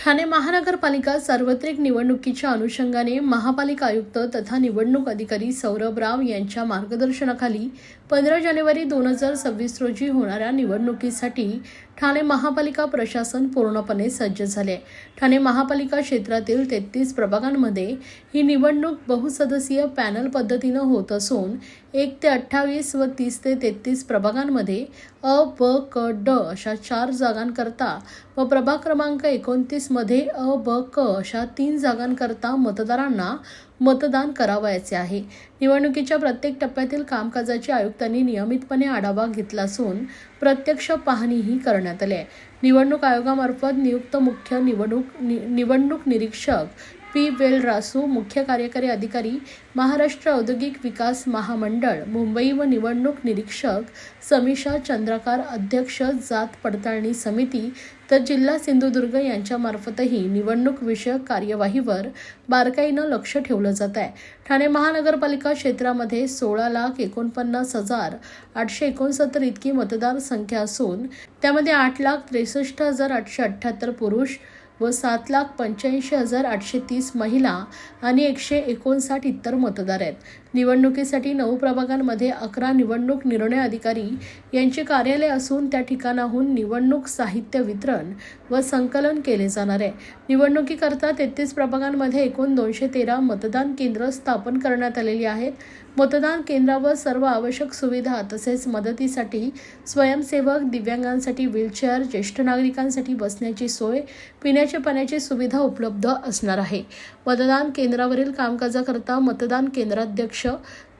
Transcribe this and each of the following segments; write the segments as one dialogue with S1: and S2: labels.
S1: ठाणे महानगरपालिका सार्वत्रिक निवडणुकीच्या अनुषंगाने महापालिका आयुक्त तथा निवडणूक अधिकारी सौरभ राव यांच्या मार्गदर्शनाखाली 15 जानेवारी 2026 रोजी होणाऱ्या निवडणुकीसाठी ठाणे महापालिका प्रशासन पूर्णपणे सज्ज झाले. ठाणे महापालिका क्षेत्रातील 33 प्रभागांमध्ये ही निवडणूक बहुसदस्यीय पॅनल पद्धतीने होत असून 1 ते 28 व 30 ते 33 प्रभागांमध्ये अ, ब, क, ड अशा 4 जागांकरता व प्रभाग क्रमांक 29 मध्ये अ, ब, क अशा 3 जागांकरता मतदारांना मतदान करावयाचे आहे. निवडणुकीच्या प्रत्येक टप्प्यातील कामकाजाची आयुक्तांनी नियमितपणे आढावा घेतला असून प्रत्यक्ष पाहणीही करण्यात आली आहे. निवडणूक आयोगामार्फत नियुक्त मुख्य निवडणूक निरीक्षक पी. वेलरासू, मुख्य कार्यकारी अधिकारी, महाराष्ट्र औद्योगिक विकास महामंडळ, मुंबई व निवडणूक निरीक्षक समीक्षा चंद्रकार, अध्यक्ष जात पडताळणी समिती तर जिल्हा सिंधुदुर्ग यांच्यामार्फतही निवडणूक विषयक कार्यवाहीवर बारकाईनं लक्ष ठेवलं जात आहे. ठाणे महानगरपालिका क्षेत्रामध्ये 16,49,869 इतकी मतदार संख्या असून त्यामध्ये 8,63,878 पुरुष व 7,85,830 महिला आणि 159 इतर मतदार आहेत. निवडणुकीसाठी 9 प्रभागांमध्ये 11 निवडणूक निर्णय अधिकारी यांचे कार्यालय असून त्या ठिकाणाहून निवडणूक साहित्य वितरण व संकलन केले जाणार आहे. निवडणुकीकरता 33 प्रभागांमध्ये एकूण 213 मतदान केंद्र स्थापन करण्यात आलेली आहेत. मतदान केंद्रावर सर्व आवश्यक सुविधा तसेच मदतीसाठी स्वयंसेवक, दिव्यांगांसाठी व्हीलचेअर, ज्येष्ठ नागरिकांसाठी बसण्याची सोय, पिण्याच्या पाण्याची सुविधा उपलब्ध असणार आहे. मतदान केंद्रावरील कामकाजाकरता मतदान केंद्राध्यक्ष,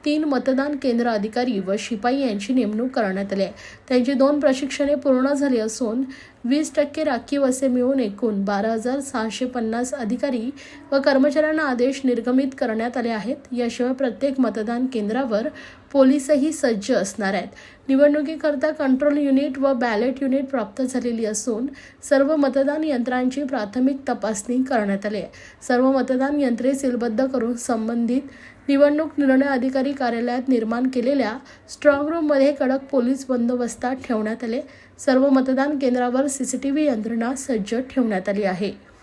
S1: 3 मतदान केंद्र अधिकारी व शिपाई यांची नेमणूक करण्यात आली आहे. त्यांची 2 प्रशिक्षणे पूर्ण झाली असून 20% राखीव असे मिळून एकूण 12,650 अधिकारी व कर्मचाऱ्यांना आदेश निर्गमित करण्यात आले आहेत. याशिवाय प्रत्येक मतदान केंद्रावर पोलीसही सज्ज असणार आहेत. निवडणुकीकरता कंट्रोल युनिट व बॅलेट युनिट प्राप्त झालेली असून सर्व मतदान यंत्रांची प्राथमिक तपासणी करण्यात आली आहे. सर्व मतदान यंत्रे सीलबद्ध करून संबंधित निवडणूक निर्णय अधिकारी कार्यालयात निर्माण केलेल्या स्ट्रॉंग रूममध्ये कडक पोलीस बंदोबस्तात ठेवण्यात आले. सर्व मतदान केंद्रावर CCTV यंत्रणा सज्ज ठेवण्यात आली आहे.